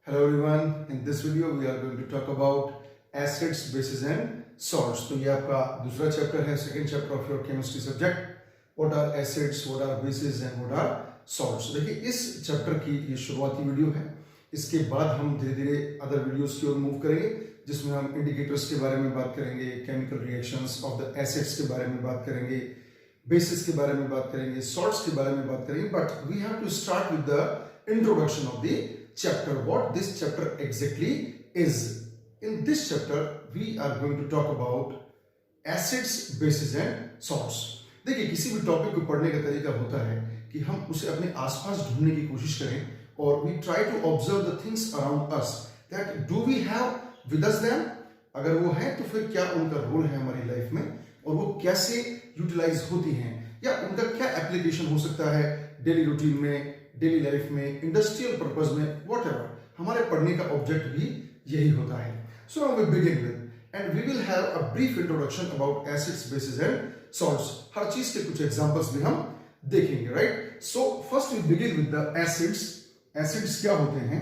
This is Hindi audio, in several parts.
Hello everyone. In this video we are going to talk about acids, bases and salts. तो ये आपका दूसरा चैप्टर है, second chapter of your chemistry subject. What are acids, what are bases and what are salts. देखिए इस चैप्टर की ये शुरुआती वीडियो है. इसके बाद हम धीरे धीरे अदर वीडियोस की ओर मूव करेंगे जिसमें हम इंडिकेटर्स के बारे में बात करेंगे, chemical reactions of the acids के बारे में बात करेंगे, बेसिस के बारे में बात करेंगे, सॉल्ट्स के बारे में बात करेंगे. But we have to start with the introduction of the chapter. What this chapter exactly is. In this chapter we are going to talk about acids, bases and salts. देखिए किसी भी टॉपिक को पढ़ने का तरीका होता है कि हम उसे अपने आसपास ढूंढने की कोशिश करें और we try to observe the things around us. That do we have with us them? अगर वो है तो फिर क्या उनका रोल है हमारी लाइफ में और वो कैसे यूटिलाइज होती हैं या उनका क्या एप्लीकेशन हो सकता है डेली रूटीन में, डेली लाइफ में, इंडस्ट्रियल पर्पस में, व्हाटएवर. हमारे पढ़ने का ऑब्जेक्ट भी यही होता है. So now we begin with and we will have a brief introduction about acids, bases and salts. हर चीज के कुछ एग्जांपल्स भी हम देखेंगे, right. So first we begin with the acids. Acids क्या होते हैं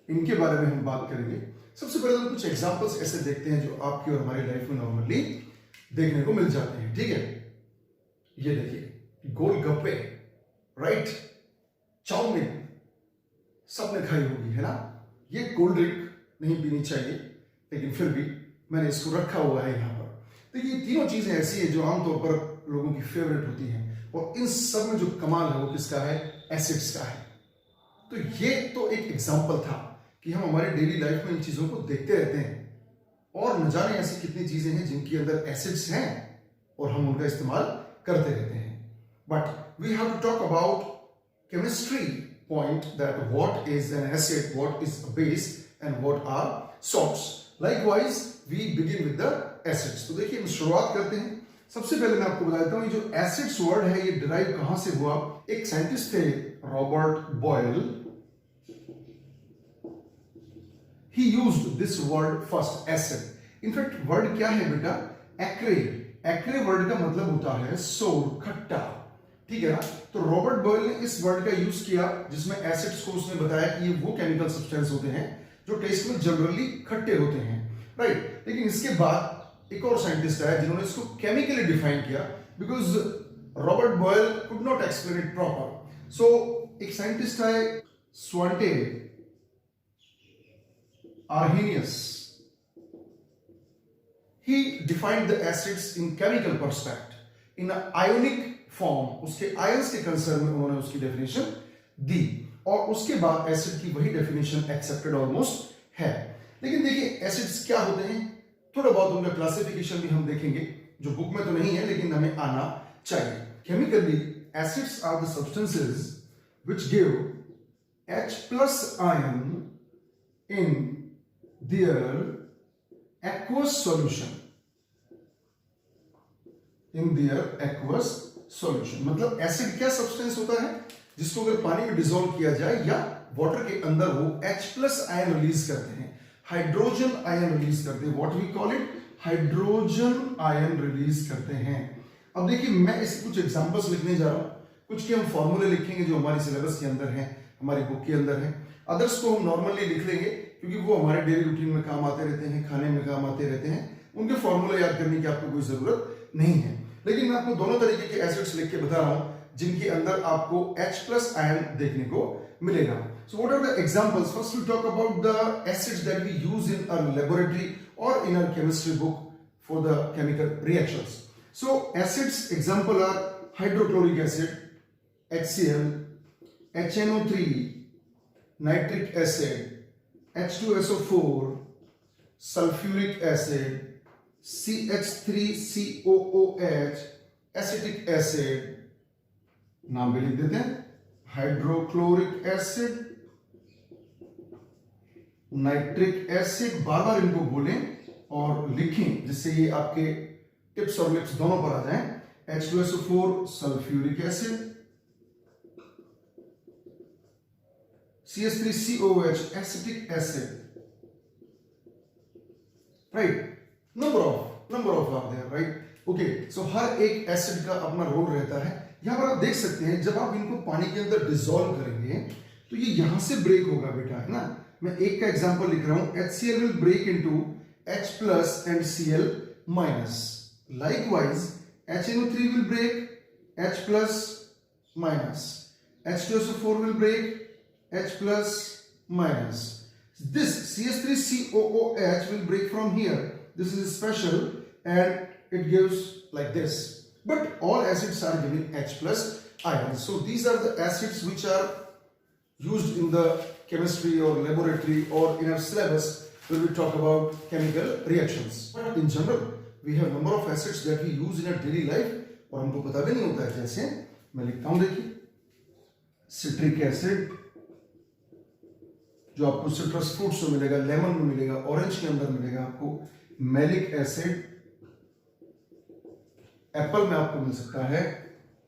इनके बारे में हम बात करेंगे. सबसे पहले हम कुछ एग्जांपल्स ऐसे देखते हैं जो आपकी और हमारी लाइफ में नॉर्मली देखने को मिल जाते हैं. ठीक है, ये देखिए गोलगप्पे, राइट, चाउमीन सबने खाई होगी, है ना. ये कोल्ड ड्रिंक नहीं पीनी चाहिए लेकिन फिर भी मैंने इसको रखा हुआ है यहाँ पर. तो ये तीनों चीजें ऐसी है जो आमतौर पर लोगों की फेवरेट होती हैं और इन सब में जो कमाल है वो किसका है? एसिड्स का है. तो ये तो एक एग्जाम्पल था कि हम हमारे डेली लाइफ में इन चीजों को देखते रहते हैं और न जाने ऐसी कितनी चीजें हैं जिनके अंदर एसिड्स हैं और हम उनका इस्तेमाल करते रहते हैं. But we have to talk about chemistry point, that what is an acid, what is a base and what are salts. Likewise we begin with the acids. तो देखिए हम शुरुआत करते हैं. सबसे पहले मैं आपको बता देता हूँ ये जो एसिड्स वर्ड है ये डिराइव कहां से हुआ. एक साइंटिस्ट थे Robert Boyle. he used this word first, acid. In fact word क्या है बेटा? एक्रे. एक्रे वर्ड का मतलब होता है सोर, खट्टा. ठीक है ना. तो रॉबर्ट बॉयल ने इस वर्ड का यूज किया जिसमें एसिड्स को उसने बताया कि ये वो केमिकल सब्सटेंस होते हैं जो टेस्ट में जनरली खट्टे होते हैं, राइट. लेकिन इसके बाद एक और साइंटिस्ट आया जिन्होंने इसको केमिकली डिफाइन किया because Robert Boyle could not explain it proper. So एक साइंटिस्ट आए Svante Arrhenius. He defined the acids in chemical perspect in ionic form. उसके आयंस के कंसर्न में उन्होंने उसकी डेफिनेशन दी और उसके बाद एसिड की वही डेफिनेशन एक्सेप्टेड ऑलमोस्ट है. लेकिन देखिए एसिड्स क्या होते हैं, थोड़ा बहुत उनका क्लासिफिकेशन भी हम देखेंगे जो बुक में तो नहीं है लेकिन हमें आना चाहिए. Chemically acids are the substances which give H+ ion in their aqueous solution. In their aqueous solution. मतलब एसिड क्या सब्सटेंस होता है जिसको अगर पानी में डिसॉल्व किया जाए या वाटर के अंदर वो H+ आयन रिलीज करते हैं, हाइड्रोजन आयन रिलीज करते हैं. What we call it? Hydrogen ion release करते हैं. अब देखिए मैं इसके कुछ एग्जांपल्स लिखने जा रहा हूं. कुछ के हम फॉर्मूले लिखेंगे जो हमारी सिलेबस के अंदर है, हमारी बुक के अंदर है. अदर्स को हम नॉर्मली लिख लेंगे क्योंकि वो हमारे डेली रूटीन में काम आते रहते हैं, खाने में काम आते रहते हैं. उनके फॉर्मूले याद करने की आपको कोई जरूरत नहीं है. लेकिन मैं आपको दोनों तरीके के एसिड्स लिख के बता रहा हूं जिनके अंदर आपको H+ आयन देखने को मिलेगा. So what are the examples? First we talk about the acids that we use in our laboratory और in our chemistry book for the chemical reactions. So acids example are hydrochloric acid HCl, HNO3, nitric acid, H2SO4, sulphuric acid, CH3COOH, acetic acid. नाम भी लिख देते हैं. Hydrochloric acid, nitric acid. बार बार इनको बोलें और लिखें जिससे ये आपके टिप्स और लिप्स दोनों पर आ जाएं. H2SO4 sulphuric acid, CH3COOH acetic acid, right. Number of are there, right. Okay, so हर एक एसिड का अपना रोल रहता है. यहां पर आप देख सकते हैं जब आप इनको पानी के अंदर डिसॉल्व करेंगे तो ये यहां से ब्रेक होगा बेटा, है ना। मैं एक का एग्जांपल लिख रहा हूं, HCl will break into H plus and Cl minus. Likewise HNO3 will break H plus minus. H2SO4 will break H plus minus. This CH3COOH will break from here. This is special and it gives like this. But all acids are giving H plus ion. So these are the acids which are used in the chemistry or laboratory or in our syllabus when we talk about chemical reactions. But in general, we have number of acids that we use in our daily life और हमको पता भी नहीं होता है। जैसे मैं लिखता हूं, देखिए सिट्रिक एसिड जो आपको सिट्रस फ्रूट्स में मिलेगा, लेमन में मिलेगा, ऑरेंज के अंदर मिलेगा आपको। मैलिक एसिड एप्पल में आपको मिल सकता है।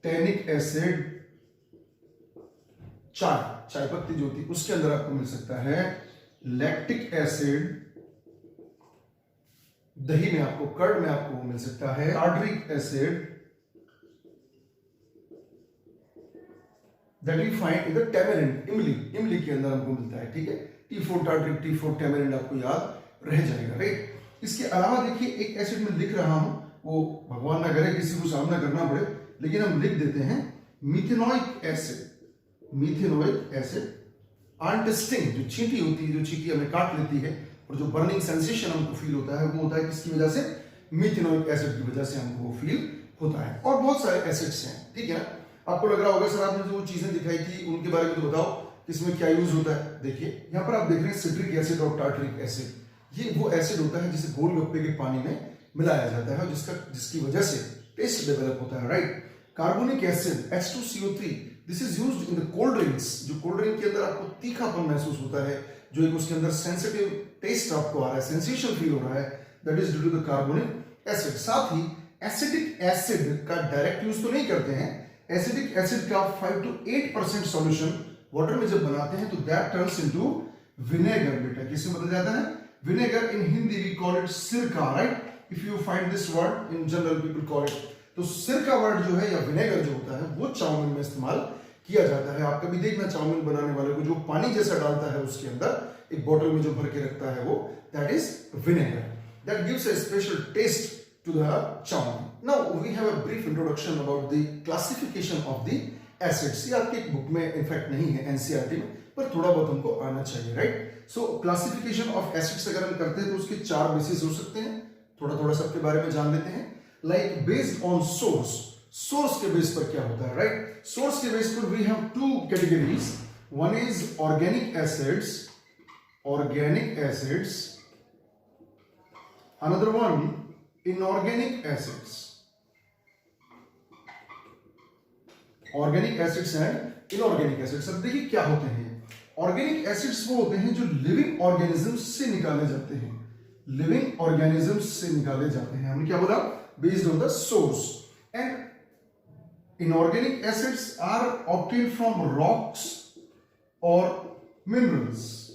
टैनिक एसिड चाय पत्ती जो होती है उसके अंदर आपको मिल सकता है। लैक्टिक एसिड दही में आपको, कर्ड में आपको मिल सकता है। Tartaric acid that we find in the tamarind, इमली के अंदर हमको मिलता है, ठीक है। T4 टार्टरिक, T4 टैमरिंड आपको याद रह जाएगा, राइट। इसके अलावा देखिए एक एसिड में लिख रहा हूं, वो भगवान ना करे किसी को सामना करना पड़े, लेकिन हम लिख देते हैं मिथेनोइक एसिड। मिथेनोइक एसिड आंटिस्टिंग, जो चींटी होती है, जो चींटी हमें काट लेती है और जो बर्निंग सेंसेशन हमको फील होता है, वो होता है किसकी वजह से? मिथेनोइक एसिड की वजह से हमको वो फील होता है। और बहुत सारे एसिड्स हैं, ठीक है। आपको लग रहा होगा सर आपने जो चीजें दिखाई थी उनके बारे में तो बताओ, किसमें क्या यूज होता है। देखिए यहां पर आप देख रहे हैं सिट्रिक एसिड और टार्टरिक एसिड। ये वो एसिड होता है जिसे गोलगप्पे के पानी में मिलाया जाता है और जिसकी वजह से टेस्ट डेवलप होता है, right. Carbonic acid H2CO3, this is used in the cold drinks. जो कोल्ड ड्रिंक के अंदर आपको तीखापन महसूस होता है, जो एक उसके अंदर सेंसिटिव टेस्ट आपको आ रहा है, सेंसेशन फील हो रहा है, that is due to the carbonic acid. साथ ही एसिडिक एसिड का डायरेक्ट यूज तो नहीं करते हैं। एसिडिक एसिड का 5 to 8% सॉल्यूशन वाटर में जब बनाते हैं तो दैट टर्न्स इनटू विनेगर। बेटा किसमें बदल जाता है? Vinegar. In Hindi we call it sirka, right. If you find this word in general people call it. तो सिरका वर्ड जो है या विनेगर जो होता है वो चाउमीन में इस्तेमाल किया जाता है। आप कभी देखना चाउमीन बनाने वाले को जो पानी जैसा डालता है उसके अंदर एक बोतल में जो भर के रखता है वो, that is vinegar. That gives a special taste to the chow. Now we have a brief introduction about the classification of the acids. ये आपके एक बुक में इनफैक्ट नहीं है, NCERT में, पर थोड़ा बहुत हमको आना चाहिए, right. So classification of acids अगर हम करते हैं तो उसके 4 बेसिस हो सकते हैं। थोड़ा सबके बारे में जान लेते हैं। Like based on source, source के बेस पर क्या होता है, राइट। सोर्स के बेस पर we have 2 categories. One is organic acids, another one inorganic acids. Organic acids and inorganic acids. अब देखिए क्या होते हैं। ऑर्गेनिक एसिड्स वो होते हैं जो लिविंग ऑर्गेनिजम्स से निकाले जाते हैं। लिविंग ऑर्गेनिजम्स से निकाले जाते हैं। हमने क्या बोला? Based on the source. And inorganic acids are obtained from rocks और मिनरल्स।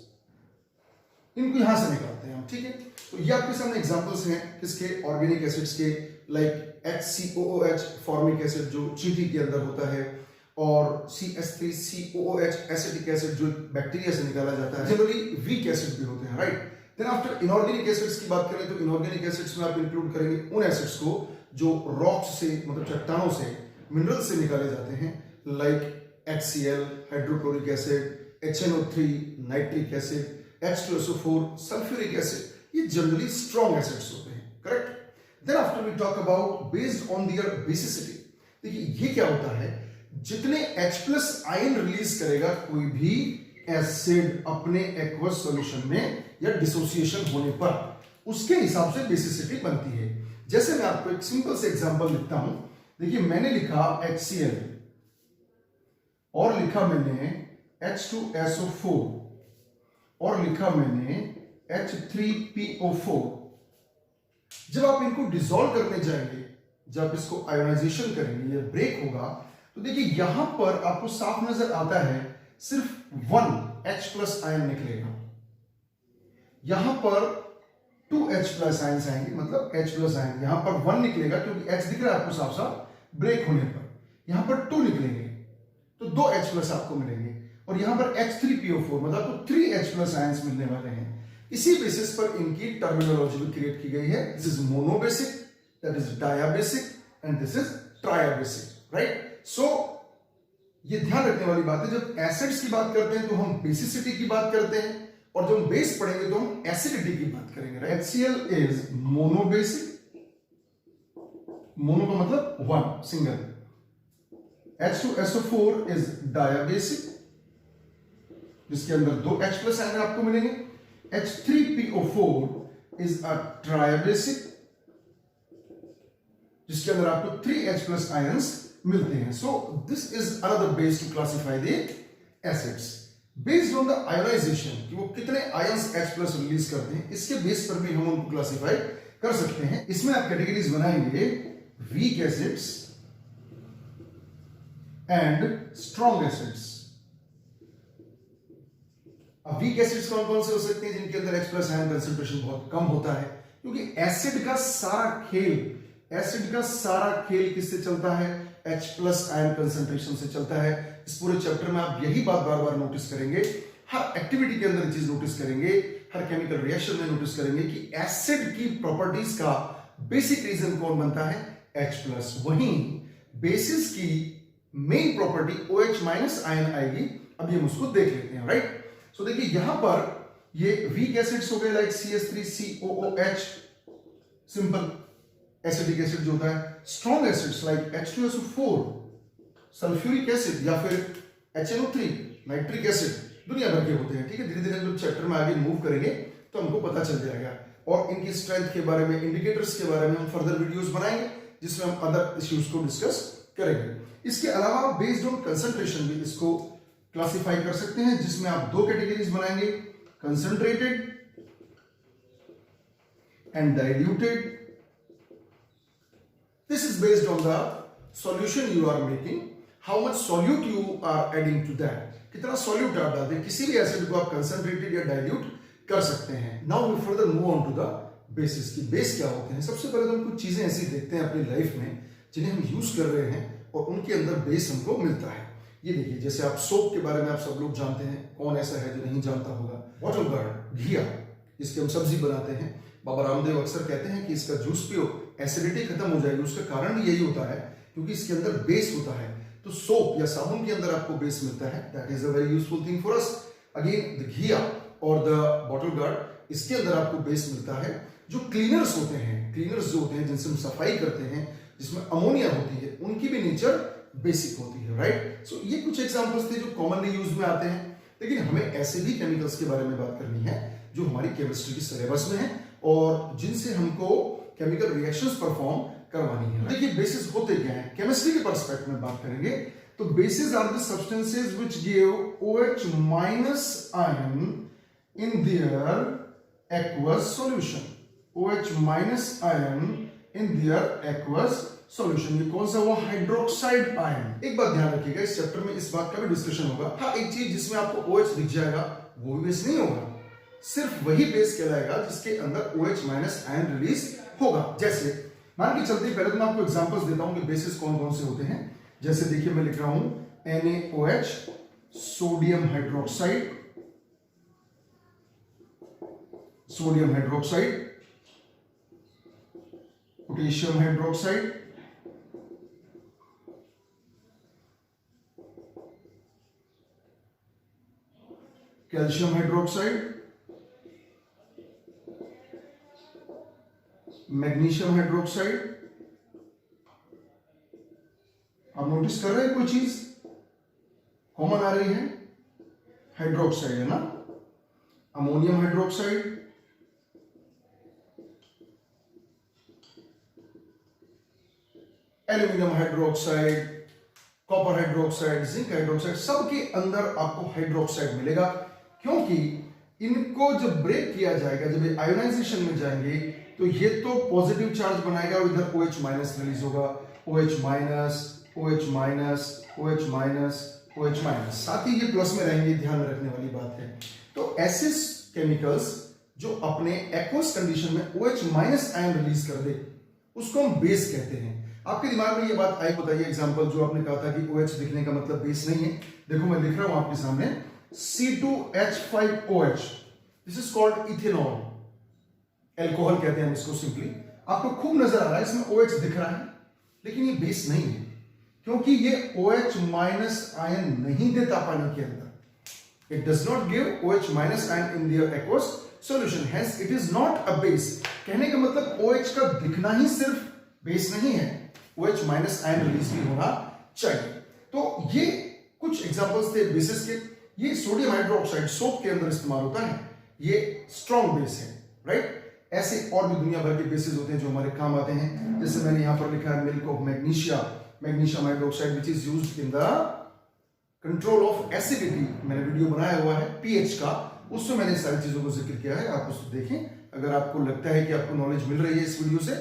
इनको यहां से निकालते हैं हम, ठीक है। तो ये आपके सामने एग्जांपल्स हैं किसके? ऑर्गेनिक एसिड्स के। लाइक HCOOH फॉर्मिक एसिड जो चींटी के अंदर होता है, और CH3COOH एसिटिक एसिड जो बैक्टीरिया से निकाला जाता है। जनरली वीक एसिड भी होते हैं, right. Then after inorganic acids की बात करें तो इनऑर्गेनिक एसिड्स में आप इंक्लूड करेंगे उन एसिड्स को जो रॉक्स से, मतलब चट्टानों से, मिनरल से निकाले जाते हैं। Like HCl hydrochloric acid, HNO3 nitric acid, H2SO4 sulphuric acid. ये जनरली स्ट्रॉन्ग एसिड्स होते हैं, correct. Then after we talk about based on their basicity. देखिए ये क्या होता है, जितने H+ आयन रिलीज करेगा कोई भी एसिड अपने एक्वस सॉल्यूशन में या डिसोसिएशन होने पर, उसके हिसाब से बेसिसिटी बनती है। जैसे मैं आपको एक सिंपल से एग्जांपल लिखता हूं। देखिए मैंने लिखा HCl और लिखा मैंने H2SO4 और लिखा मैंने H3PO4। जब आप इनको डिसॉल्व करने जाएंगे, जब इसको आयोनाइजेशन करेंगे या ब्रेक होगा, तो देखिए यहां पर आपको साफ नजर आता है सिर्फ 1 H+ आयन निकलेगा। यहां पर 2 H+ आयन आएंगे, मतलब H+ आयन। यहां पर 1 निकलेगा क्योंकि H दिख रहा है आपको साफ साफ ब्रेक होने पर। यहां पर 2 निकलेंगे तो 2 H+ आपको मिलेंगे। और यहां पर H3PO4 मतलब आपको 3H प्लस आयंस मिलने वाले हैं। इसी बेसिस पर इनकी टर्मिनोलॉजी भी क्रिएट की गई है। This is monobasic, that is diabasic and this is tribasic, right. So ये ध्यान रखने वाली बात है, जब एसिड्स की बात करते हैं तो हम बेसिसिटी की बात करते हैं, और जब हम बेस पढ़ेंगे तो हम एसिडिटी की बात करेंगे, right. HCl is monobasic, mono का मतलब वन, सिंगल। H2SO4 इज डायाबेसिक, जिसके अंदर 2 H प्लस आयन आपको मिलेंगे। H3PO4 इज अ ट्रायाबेसिक, जिसके अंदर आपको 3H प्लस आयंस मिलते हैं। So this is another base to classify the acids based on the ionisation, कि वो कितने आयंस H प्लस रिलीज करते हैं, इसके बेस पर भी हम उनको क्लासिफाई कर सकते हैं। इसमें आप कैटेगरीज बनाएंगे weak acids and strong acids. अब वीक एसिड्स कौन कौन से हो सकते हैं? जिनके अंदर H प्लस आयन कंसेंट्रेशन बहुत कम होता है, क्योंकि एसिड का सारा खेल किससे चलता है? H प्लस आयन कंसेंट्रेशन से चलता है। इस पूरे चैप्टर में आप यही बात बार बार नोटिस करेंगे, हर एक्टिविटी के अंदर चीज नोटिस करेंगे, हर केमिकल रिएक्शन में नोटिस करेंगे कि एसिड की प्रॉपर्टीज का बेसिक रीजन कौन बनता है? H plus. वहीं बेसिस की main property OH minus ion आएगी। अभी हम उसको देख लेते हैं, राइट। सो देखिए यहां पर ये वीक एसिड्स हो गए like CH3COOH, simple acidic acid जो होता है। Strong acids like H2SO4, sulphuric acid, या फिर HNO3, नाइट्रिक एसिड, दुनिया भर के होते हैं, ठीक है। धीरे धीरे जब चैप्टर में आगे मूव करेंगे तो हमको पता चल जाएगा, और इनकी स्ट्रेंथ के बारे में, इंडिकेटर्स के बारे में हम फर्दर वीडियोस बनाएंगे जिसमें हम अदर इश्यूज को डिस्कस करेंगे। इसके अलावा बेस्ड ऑन कंसंट्रेशन भी इसको क्लासिफाई कर सकते हैं, जिसमें आप 2 कैटेगरीज बनाएंगे, concentrated and diluted. This is based on the solution you are making, how much solute you are adding to that, कितना solute आप डालते हैं। किसी भी एसिड को आप कंसंट्रेटेड या डाइल्यूट कर सकते हैं। Now we further move on to the bases, की बेस क्या होते हैं। सबसे पहले तो हम कुछ चीजें ऐसी देखते हैं अपनी लाइफ में जिन्हें हम यूज कर रहे हैं और उनके अंदर बेस हमको मिलता है। ये देखिए, जैसे आप सोप के बारे में आप सब लोग जानते हैं, कौन ऐसा है जो नहीं जानता होगा? बॉटल गार्ड, घिया, जिसकी हम सब्जी बनाते हैं। बाबा रामदेव अक्सर कहते हैं कि इसका जूस पियो, एसिडिटी खत्म हो जाएगी। उसका कारण भी यही होता है क्योंकि इसके अंदर बेस होता है। तो सोप या साबुन के अंदर आपको बेस मिलता है, that is a very useful thing for us. Again the घिया और द बॉटल गार्ड, इसके अंदर आपको बेस मिलता है। जो क्लीनर्स होते हैं, क्लीनर्स जो होते हैं जिनसे हम सफाई करते हैं, जिसमें अमोनिया होती है, उनकी भी नेचर बेसिक होती है, राइट। सो ये कुछ एग्जांपल्स थे जो कॉमनली यूज में आते हैं, लेकिन हमें ऐसे भी केमिकल्स के बारे में बात करनी है जो हमारी केमिस्ट्री की सिलेबस में है और जिनसे हमको केमिकल रिएक्शंस परफॉर्म करवानी है। देखिए बेसिस होते क्या हैं, केमिस्ट्री के पर्सपेक्टिव में बात करेंगे तो bases are the substances which give OH minus ion in their aqueous solution. OH minus ion in their aqueous solution. ये कौन सा? वो हाइड्रोक्साइड आयन। एक बात ध्यान रखिएगा, इस चैप्टर में इस बात का भी डिस्कशन होगा। हाँ, एक चीज जिसमें आपको OH दिख जाएगा वो भी बेस नहीं होगा, सिर्फ वही बेस कहलाएगा जिसके अंदर OH माइनस आयन रिलीज होगा। जैसे मान के चलते, पहले तो मैं आपको एग्जांपल्स देता हूं कि बेसिस कौन कौन से होते हैं। जैसे देखिए मैं लिख रहा हूं NaOH, sodium hydroxide, sodium hydroxide, potassium hydroxide, calcium hydroxide, magnesium hydroxide. आप नोटिस कर रहे हैं कोई चीज कॉमन आ रही है? हाइड्रोक्साइड है ना। Ammonium hydroxide, aluminium hydroxide, copper hydroxide, zinc hydroxide, सबके अंदर आपको हाइड्रोक्साइड मिलेगा, क्योंकि इनको जब ब्रेक किया जाएगा, जब ये आयोनाइजेशन में जाएंगे तो ये तो पॉजिटिव चार्ज बनाएगा, इधर OH माइनस रिलीज होगा, OH minus, OH minus, OH minus, OH minus, साथ ही ये प्लस में रहेंगे, ध्यान में रखने वाली बात है। तो ऐसे केमिकल्स जो अपने एक्वस कंडीशन में OH माइनस आयन रिलीज कर दे, उसको हम बेस कहते हैं। आपके दिमाग में ये बात आई, बताइए एग्जांपल जो आपने कहा था कि OH दिखने का मतलब बेस नहीं है, देखो मैं लिख रहा हूं आपके सामने C2H5OH, this is called ethanol, alcohol कहते हैं हम इसको सिंपली। आपको खूब नजर आ रहा है इसमें OH दिख रहा है, लेकिन ये बेस नहीं है क्योंकि ये OH माइनस आयन नहीं देता पानी के अंदर। It does not give OH minus ion in the aqueous solution, hence it is not a base. कहने का मतलब OH का दिखना ही सिर्फ बेस नहीं है, OH माइनस आयन रिलीज भी होना चाहिए। तो ये कुछ एग्जांपल्स थे बेसिस के। ये सोडियम हाइड्रोक्साइड सोप के अंदर इस्तेमाल होता है, ये स्ट्रॉन्ग बेस है, राइट। ऐसे और भी दुनिया भर के बेसिस होते हैं जो हमारे काम आते हैं, जैसे मैंने यहां पर लिखा है milk of magnesia, magnesium hydroxide which is used in the control of acidity. मैंने वीडियो बनाया हुआ है पीएच का, उसमें मैंने सारी चीजों को जिक्र किया है, आप उसको देखें अगर आपको लगता है कि आपको नॉलेज मिल रही है इस वीडियो से।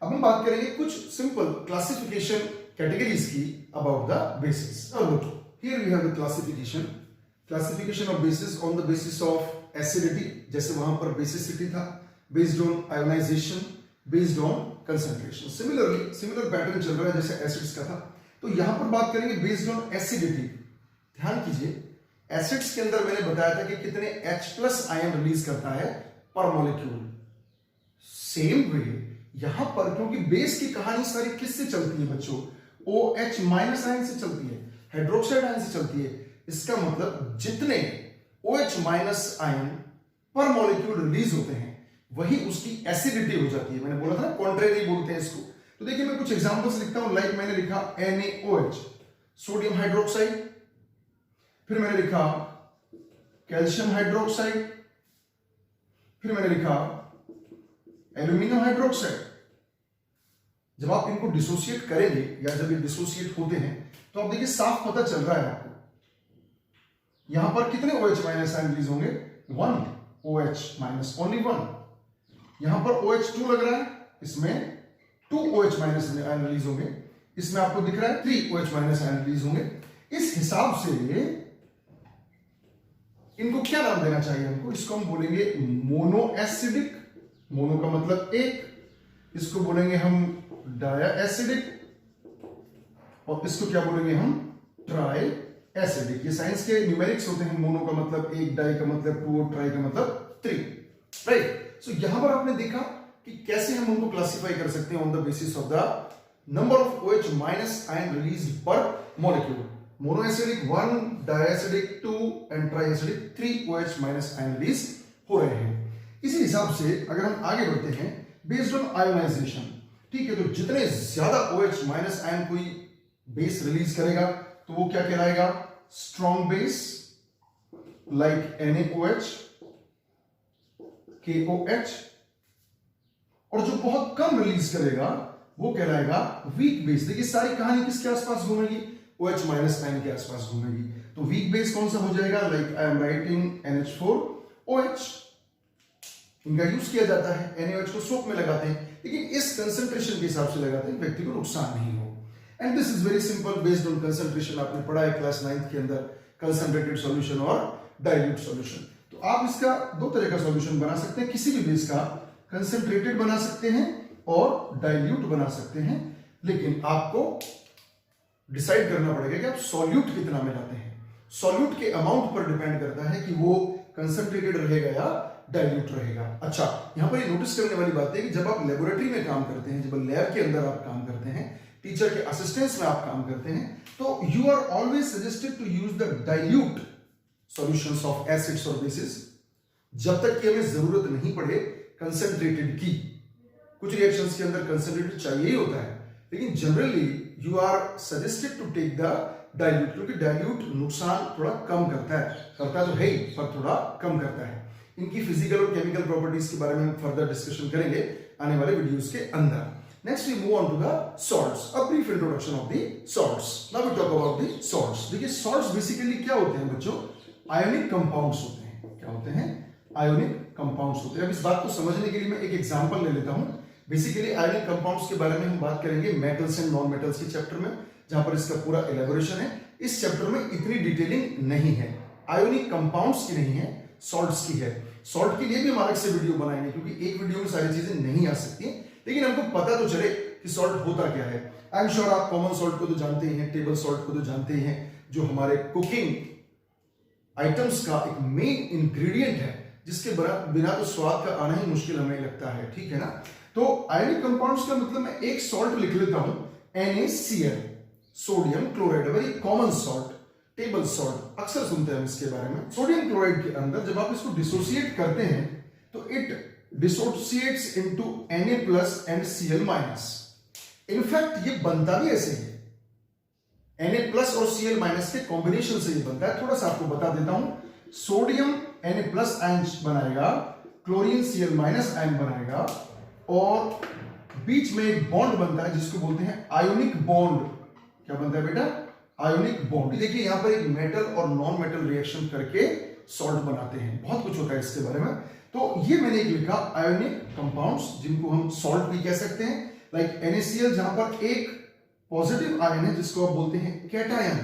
अब हम बात करेंगे कुछ सिंपल क्लासिफिकेशन कैटेगरीज की about the bases. Here we have the classification of bases on the basis of acidity, जैसे वहां पर बेसिसिटी था, based on ionisation, based on concentration. Similar pattern चल रहा है जैसे एसिड्स का था। तो यहां पर बात करेंगे बेस्ड ऑन एसिडिटी। ध्यान कीजिए, एसिड्स के अंदर मैंने बताया था कि कितने H+ आयन रिलीज करता है पर मॉलिक्यूल। सेम वे यहां पर, क्योंकि बेस की कहानी सारी किससे चलती है बच्चों, OH माइनस आयन से चलती है, हाइड्रोक्साइड आयन से चलती है। इसका मतलब जितने OH माइनस आयन पर मॉलिक्यूल रिलीज होते हैं वही उसकी एसिडिटी हो जाती है। मैंने बोला था कॉन्ट्रेरी बोलते हैं इसको। तो देखिए मैं कुछ एग्जांपल्स लिखता हूं, लाइक मैंने लिखा NaOH, सोडियम हाइड्रोक्साइड, फिर मैंने लिखा कैल्शियम हाइड्रोक्साइड, फिर मैंने लिखा एल्यूमिनियम हाइड्रोक्साइड। जब आप इनको डिसोसिएट करेंगे या जब ये डिसोसिएट होते हैं तो आप देखिए साफ पता चल रहा है आपको यहां पर कितने OH माइनस आयन रिलीज होंगे, 1 OH माइनस, ओनली 1। यहां पर OH2 लग रहा है, इसमें 2 OH माइनस आयन रिलीज होंगे, इसमें आपको दिख रहा है 3 OH माइनस आयन रिलीज होंगे। इस हिसाब से इनको क्या नाम देना चाहिए हमको, इसको हम बोलेंगे मोनो एसिडिक, मोनो का मतलब एक, इसको बोलेंगे हम डाया एसिडिक, और इसको क्या बोलेंगे हम ट्राई एसिडिक। ये साइंस के न्यूमेरिक्स होते हैं, मोनो का मतलब एक, डाई का मतलब 2 और ट्राई का मतलब 3, राइट। सो यहां पर आपने देखा कि कैसे हम उनको क्लासिफाई कर सकते हैं on the basis of the number of OH minus ion released per molecule. Mono acidic 1, diacidic 2 and triacidic 3 OH minus ion release हो रहे हैं। इसी हिसाब से अगर हम आगे बढ़ते हैं बेस्ड ऑन आयोनाइजेशन, ठीक है, तो जितने ज्यादा OH माइनस आयन कोई बेस रिलीज करेगा तो वो क्या कहलाएगा, strong base, like NaOH, KOH। और जो बहुत कम रिलीज करेगा वो कहलाएगा वीक बेस। देखिए सारी कहानी किसके आसपास घूमेगी, OH माइनस आयन के आसपास घूमेगी। तो वीक बेस कौन सा हो जाएगा, like I am writing NH4OH। इनका यूज किया जाता है, NaOH को सोप में लगाते हैं, लेकिन इस कंसंट्रेशन के हिसाब से लगाते हैं व्यक्ति को नुकसान नहीं हो। And this is very simple, based on concentration. आपने पढ़ा है क्लास 9th के अंदर कंसंट्रेटेड सॉल्यूशन और डाइल्यूट सॉल्यूशन। तो आप इसका दो तरह का सॉल्यूशन बना सकते हैं, किसी भी बेस का कंसंट्रेटेड बना सकते हैं और डाइल्यूट बना सकते हैं, लेकिन आपको डिसाइड करना पड़ेगा कि आप सॉल्यूट कितना मिलाते हैं। सॉल्यूट के अमाउंट पर डिपेंड करता है कि वो कंसंट्रेटेड रहेगा या डाइल्यूट रहेगा। अच्छा, यहां पर ये नोटिस करने वाली बात है कि जब आप लेबोरेटरी में काम करते हैं, जब लैब के अंदर आप काम करते हैं, टीचर के असिस्टेंस में आप काम करते हैं, तो you are always suggested to use the dilute solutions of acids और बेसिस, जब तक कि हमें जरूरत नहीं पड़े कंसंट्रेटेड की। कुछ रिएक्शंस के अंदर कंसंट्रेटेड चाहिए ही होता है, लेकिन generally you are suggested to take the dilute, क्योंकि डाइल्यूट नुकसान थोड़ा कम करता है तो है ही, पर थोड़ा कम करता है। इनकी फिजिकल और केमिकल प्रॉपर्टीज के बारे में हम फर्दर डिस्कशन करेंगे आने वाले वीडियोस के अंदर। Next we move on to the salts, a brief introduction of the salts. Now we talk about the salts. देखिए सॉल्ट्स बेसिकली क्या होते हैं बच्चों, आयोनिक कंपाउंड्स होते हैं। क्या होते हैं, आयोनिक कंपाउंड्स होते हैं। अब इस बात को समझने के लिए मैं एक एग्जांपल ले लेता हूं। बेसिकली आयोनिक कंपाउंड्स के बारे में हम बात करेंगे मेटल्स एंड नॉन मेटल्स के चैप्टर में, जहां पर इसका पूरा एलेबोरेशन है। इस चैप्टर में इतनी डिटेलिंग नहीं है, आयोनिक कंपाउंड्स की नहीं है, सॉल्ट्स की है। सॉल्ट के लिए भी हम अलग से वीडियो बनाएंगे, क्योंकि एक वीडियो में सारी चीजें नहीं आ सकती, लेकिन हमको पता तो चले कि सॉल्ट होता क्या है। आई एम श्योर आप कॉमन सॉल्ट को तो जानते ही हैं, टेबल सॉल्ट को तो जानते ही हैं, जो हमारे कुकिंग आइटम्स का एक मेन इंग्रेडिएंट है, जिसके बिना तो स्वाद का आना ही मुश्किल हमें लगता है, ठीक है ना। तो आयनिक कंपाउंड्स का मतलब मैं एक सॉल्ट लिख लेता हूं, NaCl, sodium chloride, very common salt, table salt, अक्सर सुनते हैं इसके बारे में। सोडियम क्लोराइड के अंदर जब आप इसको डिसोसिएट करते हैं तो it dissociates into Na+ and Cl-। In fact ये बनता भी ऐसे है, Na+ और Cl- के कॉम्बिनेशन से ये बनता है। थोड़ा सा आपको बता देता हूं, सोडियम Na+ आयन बनाएगा, क्लोरीन Cl- आयन बनाएगा, और बीच में एक बॉन्ड बनता है जिसको बोलते हैं आयोनिक बॉन्ड। क्या बनता है बेटा? Ionic bond. देखिए यहां पर एक मेटल और नॉन मेटल रिएक्शन करके सॉल्ट बनाते हैं, बहुत कुछ होता है इसके बारे में। तो ये मैंने एक लिखा आयोनिक कंपाउंड्स, जिनको हम सॉल्ट भी कह सकते हैं, लाइक NaCl, जहां पर एक पॉजिटिव आयन है जिसको आप बोलते हैं कैटायन,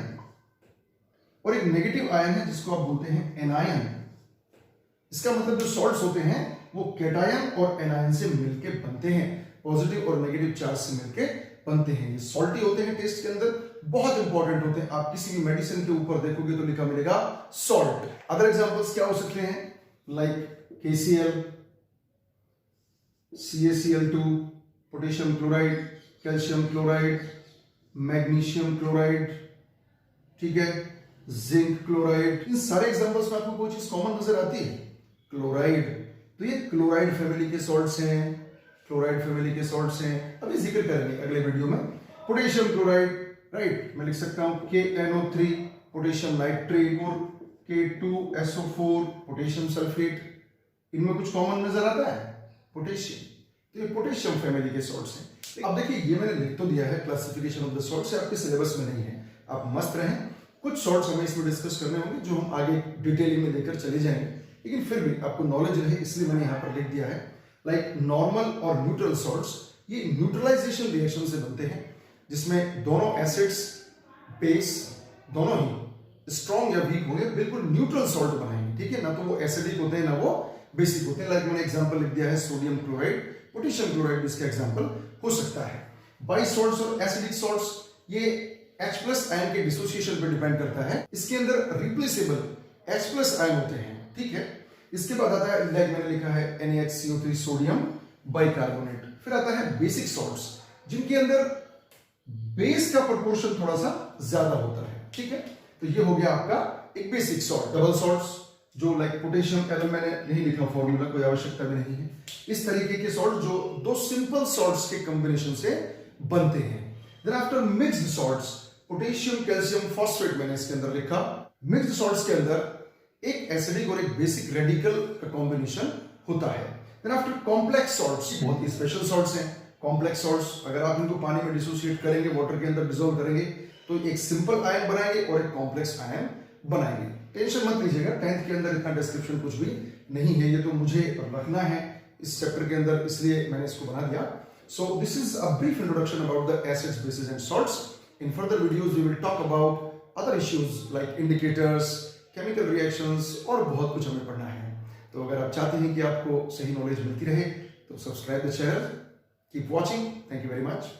और एक नेगेटिव आयन है जिसको आप बोलते हैं एनायन। इसका मतलब जो सॉल्ट्स होते हैं वो कैटायन और एनायन से मिलकर बनते हैं, पॉजिटिव और नेगेटिव चार्ज से मिलकर बनते हैं। ये सॉल्टी होते हैं, टेस्ट के अंदर बहुत इंपॉर्टेंट होते हैं। आप किसी भी मेडिसिन के ऊपर देखोगे तो लिखा मिलेगा सॉल्ट। अदर एग्जांपल्स क्या हो सकते हैं, like KCl, CaCl2, potassium chloride, calcium chloride, magnesium chloride, ठीक है, जिंक क्लोराइड। इन सारे एग्जांपल्स में आपको कोई चीज कॉमन नजर आती है? क्लोराइड। तो ये क्लोराइड फैमिली के सॉल्ट्स हैं, क्लोराइड फैमिली के सॉल्ट्स हैं, अभी जिक्र करेंगे अगले वीडियो में। पोटेशियम क्लोराइड, राइट, मैं लिख सकता हूं KNO3, पोटेशियम नाइट्रेट, और K2SO4, पोटेशियम सल्फेट। इनमें कुछ कॉमन नजर आता है? पोटेशियम। तो ये पोटेशियम फैमिली के सॉल्ट्स हैं। अब देखिए ये मैंने लिख तो दिया है, क्लासिफिकेशन ऑफ द सॉल्ट्स आपके सिलेबस में नहीं है, आप मस्त रहें। कुछ सॉल्ट्स हमें इसमें डिस्कस करने होंगे जो हम आगे डिटेलिंग में देकर चले जाएंगे, लेकिन फिर भी आपको नॉलेज रहे इसलिए मैंने यहाँ पर लिख दिया है। लाइक नॉर्मल और न्यूट्रल सॉल्ट्स, ये न्यूट्रलाइजेशन रिएक्शन से बनते हैं, जिसमें दोनों एसिड्स बेस दोनों ही स्ट्रॉन्ग या वीक होंगे, बिल्कुल न्यूट्रल सॉल्ट बनाएंगे, ठीक है ना। तो वो एसिडिक होते हैं ना वो बेसिक होते हैं। लाइक मैंने एग्जांपल लिख दिया है सोडियम क्लोराइड, पोटेशियम क्लोराइड इसका एग्जांपल हो सकता है। बाई सॉल्ट्स और एसिडिक सॉल्ट्स, ये H+ आयन के डिसोसिएशन पर डिपेंड करता है। इसके अंदर रिप्लेसेबल H+ आयन होते हैं, ठीक है। इसके बाद आता है, लाइक मैंने लिखा है NaHCO3 सोडियम बाइकार्बोनेट। फिर आता है बेसिक सॉल्ट्स, जिनके अंदर बेस का प्रोपोर्शन थोड़ा सा ज्यादा होता है, ठीक है। तो ये हो गया आपका एक बेसिक सॉल्ट। डबल सॉल्ट्स, जो लाइक पोटेशियम एल, मैंने नहीं लिखा फॉर्मूला, कोई आवश्यकता भी नहीं है। इस तरीके के सॉल्ट जो दो सिंपल सॉल्ट्स के कॉम्बिनेशन से बनते हैं। Then after mixed salts, potassium calcium phosphate मैंने इसके अंदर लिखा। मिक्स्ड सॉल्ट्स के अंदर एक एसिडिक और एक बेसिक रेडिकल का कॉम्बिनेशन होता है। देन आफ्टर कॉम्प्लेक्स सॉल्ट्स, बहुत ही स्पेशल सॉल्ट्स हैं कॉम्प्लेक्स सॉल्ट्स। अगर आप इनको पानी में डिसोसिएट करेंगे, वाटर के अंदर डिसॉल्व करेंगे, तो एक सिंपल आयन बनाएंगे और एक कॉम्प्लेक्स आयन बनाएंगे। टेंशन मत लीजिएगा, 10th के अंदर इतना डिस्क्रिप्शन कुछ भी नहीं है, ये तो मुझे रखना है इस चैप्टर के अंदर, इसलिए मैंने इसको बना दिया। So this is a brief introduction about the acids, bases and salts. In further videos we will talk about other issues like indicators, chemical reactions, और बहुत कुछ हमें पढ़ना है। तो अगर आप चाहते हैं कि आपको सही नॉलेज मिलती रहे तो subscribe the channel, keep watching, thank you very much.